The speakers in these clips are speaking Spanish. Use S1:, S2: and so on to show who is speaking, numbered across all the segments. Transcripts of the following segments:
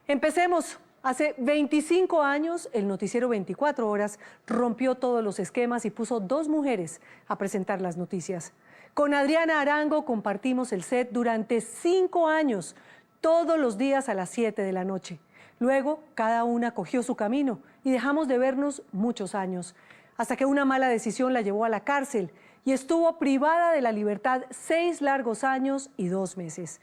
S1: Empecemos. Hace 25 años, el noticiero 24 Horas rompió todos los esquemas y puso dos mujeres a presentar las noticias. Con Adriana Arango compartimos el set durante 5 años, todos los días a las 7 de la noche. Luego, cada una cogió su camino y dejamos de vernos muchos años, hasta que una mala decisión la llevó a la cárcel y estuvo privada de la libertad 6 largos años y 2 meses.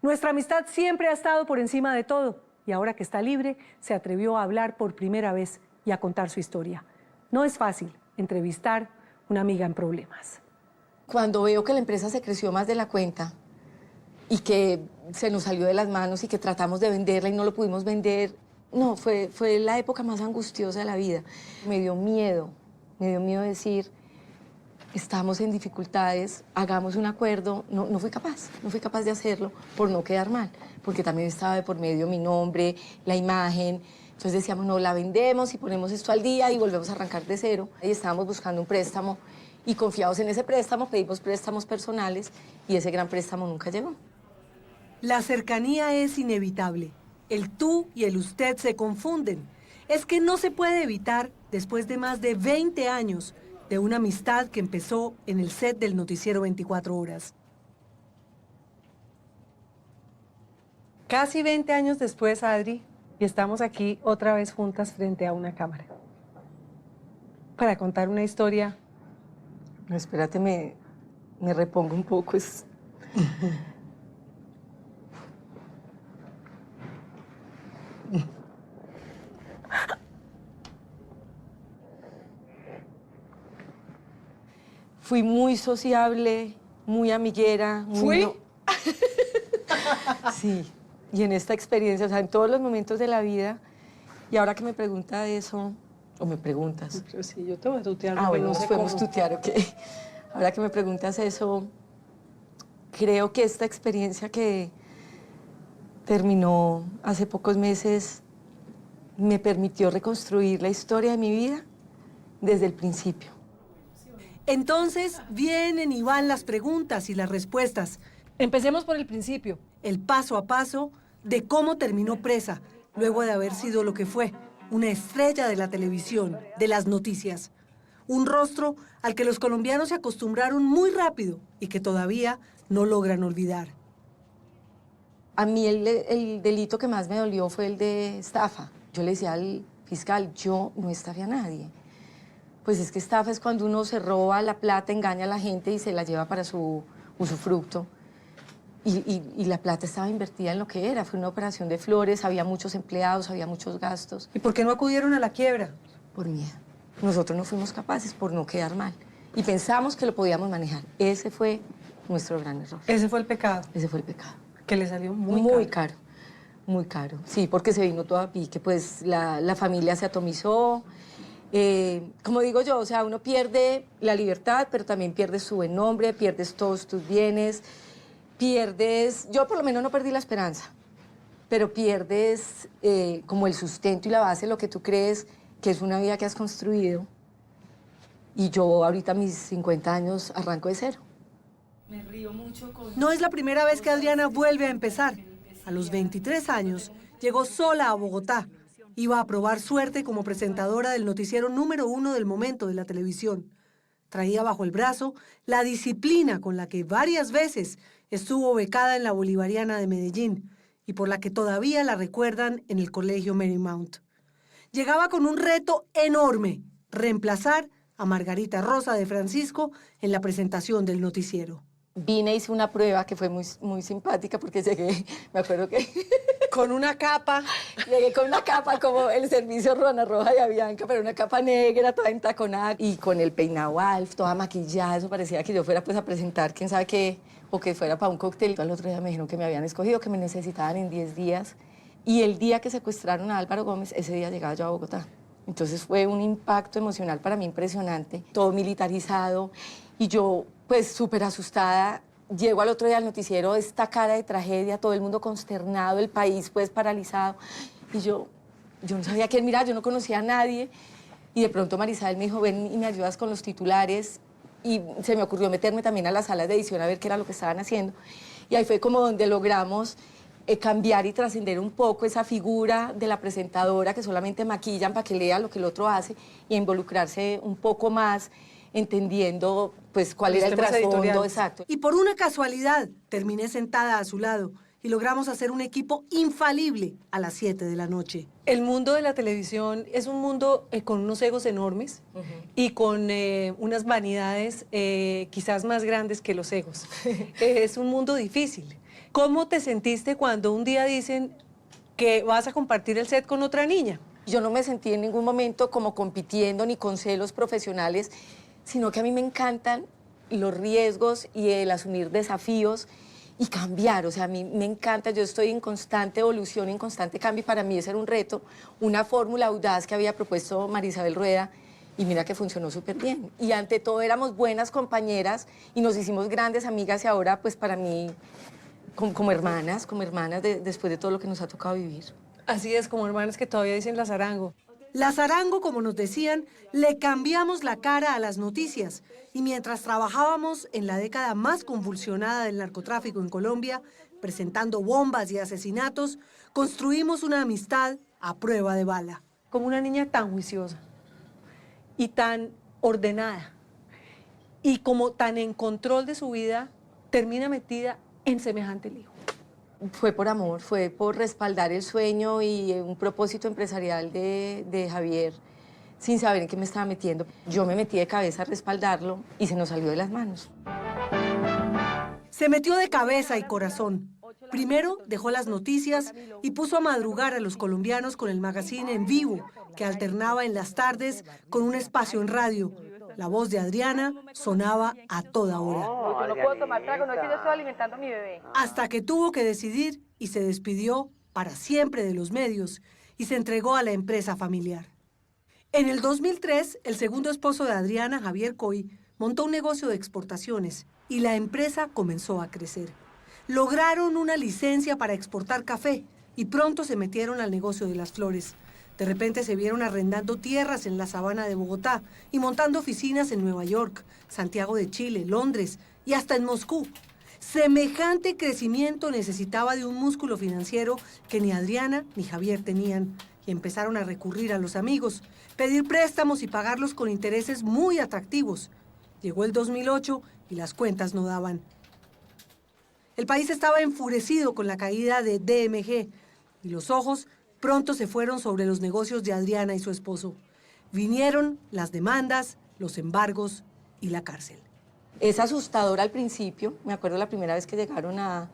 S1: Nuestra amistad siempre ha estado por encima de todo. Y ahora que está libre, se atrevió a hablar por primera vez y a contar su historia. No es fácil entrevistar una amiga en problemas.
S2: Cuando veo que la empresa se creció más de la cuenta y que se nos salió de las manos y que tratamos de venderla y no lo pudimos vender, no, fue la época más angustiosa de la vida. Me dio miedo decir, estamos en dificultades, hagamos un acuerdo. No fui capaz de hacerlo por no quedar mal, porque también estaba de por medio mi nombre, la imagen. Entonces decíamos, no, la vendemos y ponemos esto al día y volvemos a arrancar de cero. Y estábamos buscando un préstamo y confiados en ese préstamo, pedimos préstamos personales y ese gran préstamo nunca llegó.
S1: La cercanía es inevitable. El tú y el usted se confunden. Es que no se puede evitar después de más de 20 años de una amistad que empezó en el set del noticiero 24 Horas. Casi 20 años después, Adri, y estamos aquí otra vez juntas frente a una cámara para contar una historia.
S2: No, espérate, me repongo un poco. Fui muy sociable, muy amiguera.
S1: ¿Fui?
S2: Sí, y en esta experiencia, o sea, en todos los momentos de la vida, y ahora que me pregunta eso, o me preguntas.
S1: Pero sí, yo te voy a tutear.
S2: Bueno,
S1: no
S2: nos
S1: sé
S2: podemos
S1: cómo.
S2: tutear, ok. Ahora que me preguntas eso, creo que esta experiencia que terminó hace pocos meses me permitió reconstruir la historia de mi vida desde el principio.
S1: Entonces vienen y van las preguntas y las respuestas. Empecemos por el principio, el paso a paso de cómo terminó presa, luego de haber sido lo que fue, una estrella de la televisión, de las noticias. Un rostro al que los colombianos se acostumbraron muy rápido y que todavía no logran olvidar.
S2: A mí el delito que más me dolió fue el de estafa. Yo le decía al fiscal, yo no estafé a nadie. Pues es que estafa es cuando uno se roba la plata, engaña a la gente y se la lleva para su usufructo. Y la plata estaba invertida en lo que era. Fue una operación de flores, había muchos empleados, había muchos gastos.
S1: ¿Y por qué no acudieron a la quiebra?
S2: Por miedo. Nosotros no fuimos capaces por no quedar mal. Y pensamos que lo podíamos manejar. Ese fue nuestro gran error.
S1: Ese fue el pecado.
S2: Ese fue el pecado.
S1: Que le salió muy
S2: caro. Muy caro. Sí, porque se vino todo a pique, pues la familia se atomizó. Como digo yo, o sea, uno pierde la libertad, pero también pierdes su buen nombre, pierdes todos tus bienes, pierdes... Yo por lo menos no perdí la esperanza, pero pierdes como el sustento y la base de lo que tú crees que es una vida que has construido. Y yo ahorita a mis 50 años arranco de cero.
S1: Me río mucho con... No es la primera vez que Adriana vuelve a empezar. A los 23 años llegó sola a Bogotá. Iba a probar suerte como presentadora del noticiero número 1 del momento de la televisión. Traía bajo el brazo la disciplina con la que varias veces estuvo becada en la Bolivariana de Medellín y por la que todavía la recuerdan en el colegio Marymount. Llegaba con un reto enorme, reemplazar a Margarita Rosa de Francisco en la presentación del noticiero.
S2: Vine, hice una prueba que fue muy simpática porque llegué, me acuerdo que...
S1: Con una capa.
S2: Llegué con una capa como el servicio Rona Roja de Avianca, pero una capa negra, toda entaconada y con el peinado Alf, toda maquillada. Eso parecía que yo fuera pues a presentar quién sabe qué, o que fuera para un cóctel. Al otro día me dijeron que me habían escogido, que me necesitaban en 10 días. Y el día que secuestraron a Álvaro Gómez, ese día llegaba yo a Bogotá. Entonces fue un impacto emocional para mí impresionante, todo militarizado y yo pues súper asustada. Llego al otro día al noticiero, esta cara de tragedia, todo el mundo consternado, el país pues paralizado. Y yo no sabía quién mirar, yo no conocía a nadie. Y de pronto Marisabel me dijo, ven y me ayudas con los titulares. Y se me ocurrió meterme también a las salas de edición a ver qué era lo que estaban haciendo. Y ahí fue como donde logramos cambiar y trascender un poco esa figura de la presentadora que solamente maquillan para que lea lo que el otro hace y a involucrarse un poco más, entendiendo pues cuál era el trasfondo exacto.
S1: Y por una casualidad terminé sentada a su lado y logramos hacer un equipo infalible a las 7 de la noche. El mundo de la televisión es un mundo con unos egos enormes y con unas vanidades quizás más grandes que los egos. Es un mundo difícil. ¿Cómo te sentiste cuando un día dicen que vas a compartir el set con otra niña?
S2: Yo no me sentí en ningún momento como compitiendo ni con celos profesionales, sino que a mí me encantan los riesgos y el asumir desafíos y cambiar. O sea, a mí me encanta, yo estoy en constante evolución, en constante cambio, y para mí ese era un reto, una fórmula audaz que había propuesto Marisabel Rueda, y mira que funcionó súper bien. Y ante todo éramos buenas compañeras y nos hicimos grandes amigas, y ahora pues para mí como hermanas después de todo lo que nos ha tocado vivir.
S1: Así es, como hermanas que todavía dicen las Arango. Las Arango, como nos decían, le cambiamos la cara a las noticias. Y mientras trabajábamos en la década más convulsionada del narcotráfico en Colombia, presentando bombas y asesinatos, construimos una amistad a prueba de bala. Como una niña tan juiciosa y tan ordenada y como tan en control de su vida, termina metida en semejante lío.
S2: Fue por amor, fue por respaldar el sueño y un propósito empresarial de Javier, sin saber en qué me estaba metiendo. Yo me metí de cabeza a respaldarlo y se nos salió de las manos.
S1: Se metió de cabeza y corazón. Primero dejó las noticias y puso a madrugar a los colombianos con el magazine En Vivo, que alternaba en las tardes con un espacio en radio. La voz de Adriana sonaba a toda hora.
S2: Yo no puedo tomar trago, no es que yo estoy alimentando a mi bebé.
S1: Hasta que tuvo que decidir y se despidió para siempre de los medios y se entregó a la empresa familiar. En el 2003, el segundo esposo de Adriana, Javier Coy, montó un negocio de exportaciones y la empresa comenzó a crecer. Lograron una licencia para exportar café y pronto se metieron al negocio de las flores. De repente se vieron arrendando tierras en la sabana de Bogotá y montando oficinas en Nueva York, Santiago de Chile, Londres y hasta en Moscú. Semejante crecimiento necesitaba de un músculo financiero que ni Adriana ni Javier tenían y empezaron a recurrir a los amigos, pedir préstamos y pagarlos con intereses muy atractivos. Llegó el 2008 y las cuentas no daban. El país estaba enfurecido con la caída de DMG y los ojos pronto se fueron sobre los negocios de Adriana y su esposo. Vinieron las demandas, los embargos y la cárcel.
S2: Es asustador al principio. Me acuerdo la primera vez que llegaron a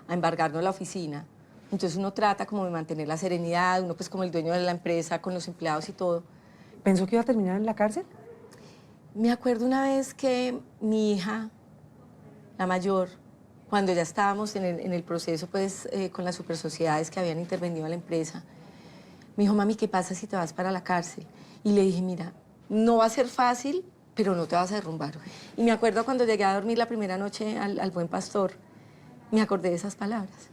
S2: embargarnos la oficina. Entonces uno trata como de mantener la serenidad, uno pues como el dueño de la empresa, con los empleados y todo.
S1: ¿Pensó que iba a terminar en la cárcel?
S2: Me acuerdo una vez que mi hija, la mayor, cuando ya estábamos en el proceso pues con las supersociedades que habían intervenido a la empresa, me dijo, mami, ¿qué pasa si te vas para la cárcel? Y le dije, mira, no va a ser fácil, pero no te vas a derrumbar. Y me acuerdo cuando llegué a dormir la primera noche al Buen Pastor, me acordé de esas palabras.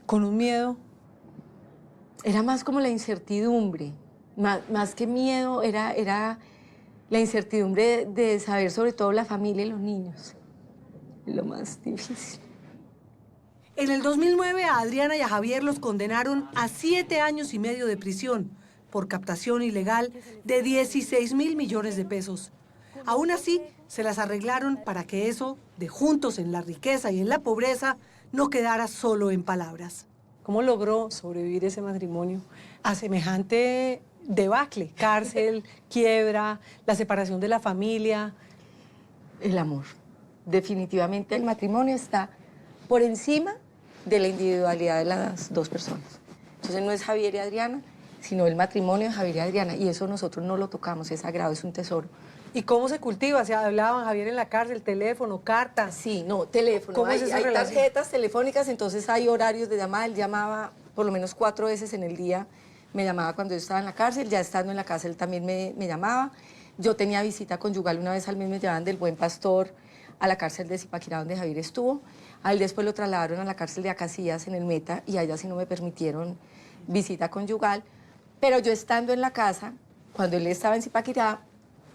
S1: ¿Con un miedo?
S2: Era más como la incertidumbre, más que miedo, era la incertidumbre de saber sobre todo la familia y los niños. Lo más difícil.
S1: En el 2009 a Adriana y a Javier los condenaron a 7 años y medio de prisión por captación ilegal de 16.000 millones de pesos. Aún así, se las arreglaron para que eso, de juntos en la riqueza y en la pobreza, no quedara solo en palabras. ¿Cómo logró sobrevivir ese matrimonio a semejante debacle? Cárcel, quiebra, la separación de la familia.
S2: El amor. Definitivamente el matrimonio está por encima de la individualidad de las dos personas. Entonces no es Javier y Adriana, sino el matrimonio de Javier y Adriana. Y eso nosotros no lo tocamos, es sagrado, es un tesoro.
S1: ¿Y cómo se cultiva? ¿Se hablaban, Javier, en la cárcel, teléfono, cartas?
S2: Sí, no, teléfono.
S1: ¿Cómo es esa
S2: hay
S1: relación?
S2: tarjetas telefónicas, entonces hay horarios de llamada. Él llamaba por lo menos 4 veces en el día. Me llamaba cuando yo estaba en la cárcel, ya estando en la cárcel también me llamaba. Yo tenía visita conyugal una vez al mes, me llevaban del Buen Pastor a la cárcel de Zipaquirá, donde Javier estuvo. A él después lo trasladaron a la cárcel de Acacías, en el Meta, y allá sí no me permitieron visita conyugal. Pero yo estando en la casa, cuando él estaba en Zipaquirá,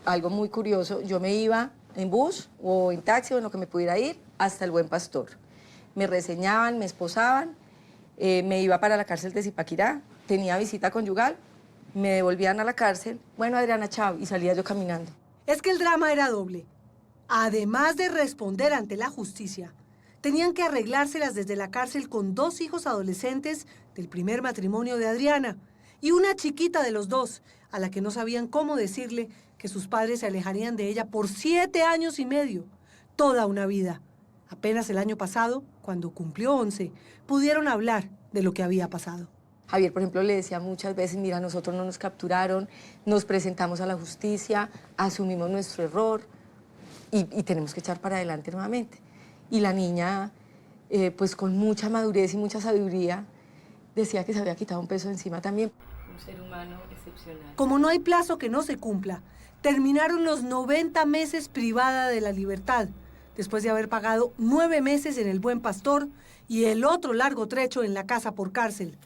S2: algo muy curioso, yo me iba en bus o en taxi o en lo que me pudiera ir hasta el Buen Pastor. Me reseñaban, me esposaban Me iba para la cárcel de Zipaquirá, tenía visita conyugal, me devolvían a la cárcel. Bueno, Adriana, chao, y salía yo caminando.
S1: Es que el drama era doble. Además de responder ante la justicia, tenían que arreglárselas desde la cárcel con 2 hijos adolescentes del primer matrimonio de Adriana y una chiquita de los 2, a la que no sabían cómo decirle que sus padres se alejarían de ella por 7 años y medio, toda una vida. Apenas el año pasado, cuando cumplió 11, pudieron hablar de lo que había pasado.
S2: Javier, por ejemplo, le decía muchas veces, mira, nosotros no nos capturaron, nos presentamos a la justicia, asumimos nuestro error y tenemos que echar para adelante nuevamente. Y la niña, pues con mucha madurez y mucha sabiduría, decía que se había quitado un peso de encima también. Un ser humano excepcional.
S1: Como no hay plazo que no se cumpla, terminaron los 90 meses privada de la libertad, después de haber pagado 9 meses en el Buen Pastor y el otro largo trecho en la casa por cárcel.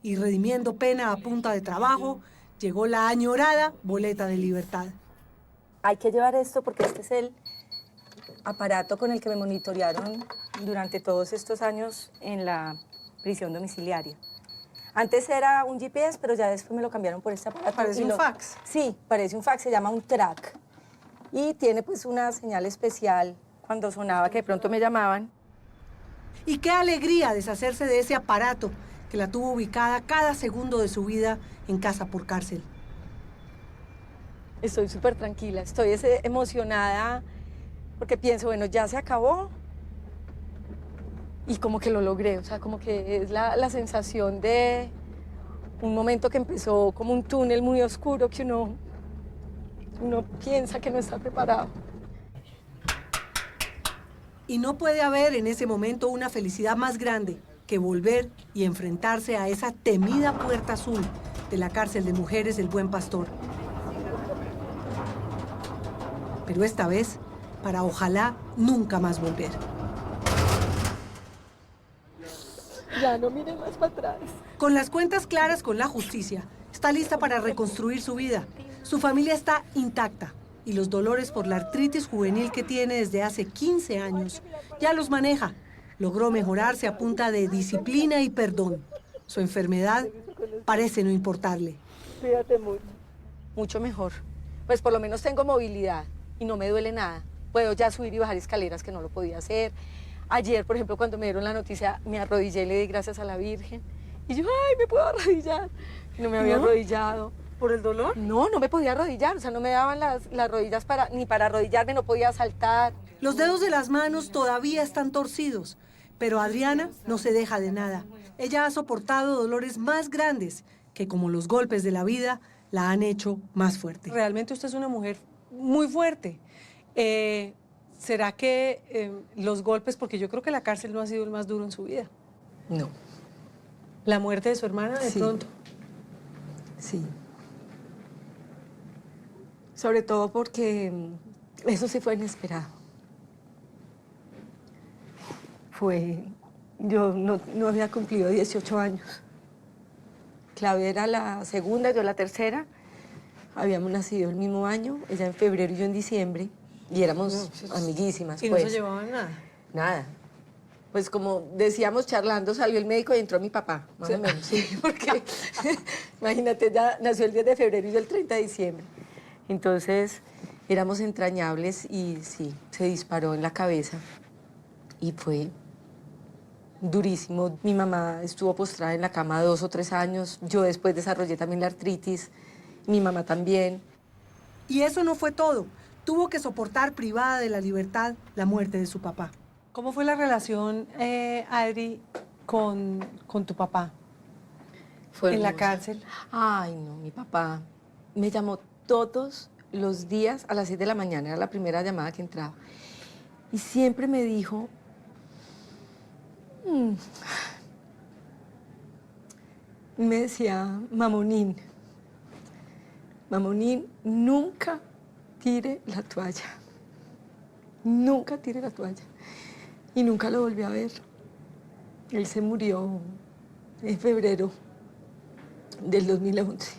S1: Y redimiendo pena a punta de trabajo, llegó la añorada boleta de libertad.
S2: Hay que llevar esto porque este es el aparato con el que me monitorearon durante todos estos años en la prisión domiciliaria. Antes era un GPS, pero ya después me lo cambiaron por este aparato.
S1: ¿Parece un fax?
S2: Sí, parece un fax, se llama un track. Y tiene pues una señal especial cuando sonaba que de pronto me llamaban.
S1: Y qué alegría deshacerse de ese aparato que la tuvo ubicada cada segundo de su vida en casa por cárcel.
S2: Estoy súper tranquila, estoy emocionada porque pienso, bueno, ya se acabó y como que lo logré, o sea, como que es la sensación de un momento que empezó como un túnel muy oscuro que uno piensa que no está preparado.
S1: Y no puede haber en ese momento una felicidad más grande que volver y enfrentarse a esa temida puerta azul de la cárcel de mujeres del Buen Pastor. Pero esta vez, para ojalá nunca más volver.
S2: Ya no miren más para atrás.
S1: Con las cuentas claras con la justicia, está lista para reconstruir su vida. Su familia está intacta y los dolores por la artritis juvenil que tiene desde hace 15 años ya los maneja. Logró mejorarse a punta de disciplina y perdón. Su enfermedad parece no importarle.
S2: Cuídate mucho. Mucho mejor. Pues por lo menos tengo movilidad y no me duele nada. Puedo ya subir y bajar escaleras que no lo podía hacer. Ayer, por ejemplo, cuando me dieron la noticia, me arrodillé y le di gracias a la Virgen. Y yo, ay, me puedo arrodillar. Y no me había arrodillado.
S1: ¿Por el dolor?
S2: No, no me podía arrodillar. O sea, no me daban las rodillas ni para arrodillarme, no podía saltar.
S1: Los dedos de las manos todavía están torcidos, pero Adriana no se deja de nada. Ella ha soportado dolores más grandes que, como los golpes de la vida, la han hecho más fuerte. Realmente usted es una mujer muy fuerte. ¿Será que los golpes, porque yo creo que la cárcel no ha sido el más duro en su vida?
S2: No.
S1: ¿La muerte de su hermana de pronto?
S2: Sí. Sobre todo porque eso sí fue inesperado. Yo no había cumplido 18 años. Claudia era la segunda, yo la tercera. Habíamos nacido el mismo año, ella en febrero y yo en diciembre. Y éramos amiguísimas.
S1: ¿Y
S2: pues.
S1: no se llevaban nada?
S2: Nada. Pues como decíamos charlando, salió el médico y entró mi papá, más o menos. Sí, porque imagínate, ella nació el 10 de febrero y yo el 30 de diciembre. Entonces éramos entrañables y sí, se disparó en la cabeza y fue durísimo. Mi mamá estuvo postrada en la cama 2 o 3 años. Yo después desarrollé también la artritis, mi mamá también.
S1: Y eso no fue todo. Tuvo que soportar privada de la libertad la muerte de su papá. ¿Cómo fue la relación, Adri, con tu papá
S2: Fue
S1: en la
S2: hermosa.
S1: cárcel?
S2: Ay, no, mi papá me llamó todos los días a las 6 de la mañana, era la primera llamada que entraba. Y siempre me dijo, me decía, Mamonín, nunca tire la toalla. Nunca tire la toalla. Y nunca lo volví a ver. Él se murió en febrero del 2011.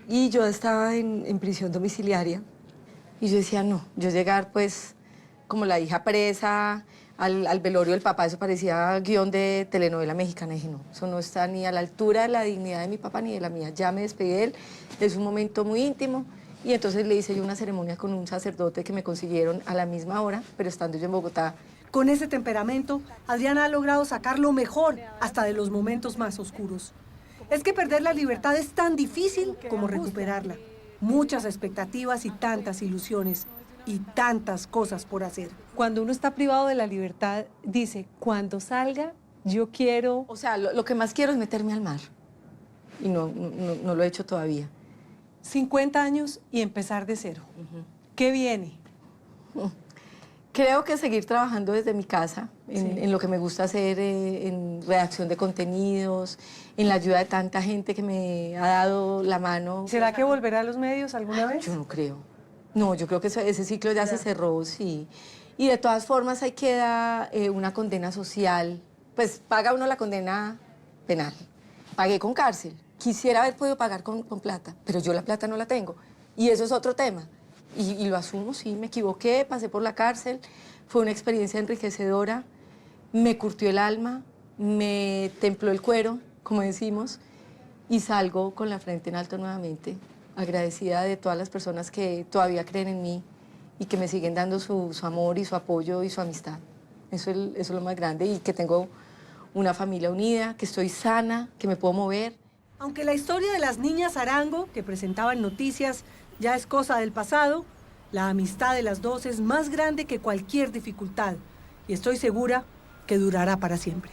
S2: Y yo estaba en prisión domiciliaria. Y yo decía, no, yo llegar pues como la hija presa al velorio del papá, eso parecía guión de telenovela mexicana. Y dije, no, eso no está ni a la altura de la dignidad de mi papá ni de la mía. Ya me despedí de él, es un momento muy íntimo. Y entonces le hice yo una ceremonia con un sacerdote que me consiguieron a la misma hora, pero estando yo en Bogotá.
S1: Con ese temperamento, Adriana ha logrado sacar lo mejor hasta de los momentos más oscuros. Es que perder la libertad es tan difícil como recuperarla. Muchas expectativas y tantas ilusiones y tantas cosas por hacer. Cuando uno está privado de la libertad, dice, cuando salga, yo quiero...
S2: O sea, lo que más quiero es meterme al mar. Y no lo he hecho todavía.
S1: 50 años y empezar de cero. ¿Qué viene?
S2: Creo que seguir trabajando desde mi casa, en lo que me gusta hacer, en redacción de contenidos, en la ayuda de tanta gente que me ha dado la mano.
S1: ¿Será que volverá a los medios alguna vez?
S2: Yo no creo. No, yo creo que ese ciclo ya se cerró, sí. Y de todas formas ahí queda una condena social. Pues paga uno la condena penal. Pagué con cárcel. Quisiera haber podido pagar con plata, pero yo la plata no la tengo. Y eso es otro tema. Y lo asumo, sí, me equivoqué, pasé por la cárcel. Fue una experiencia enriquecedora. Me curtió el alma, me templó el cuero, como decimos, y salgo con la frente en alto nuevamente, agradecida de todas las personas que todavía creen en mí y que me siguen dando su amor y su apoyo y su amistad. Eso es lo más grande, y que tengo una familia unida, que estoy sana, que me puedo mover.
S1: Aunque la historia de las niñas Arango, que presentaban noticias, ya es cosa del pasado, la amistad de las dos es más grande que cualquier dificultad y estoy segura que durará para siempre.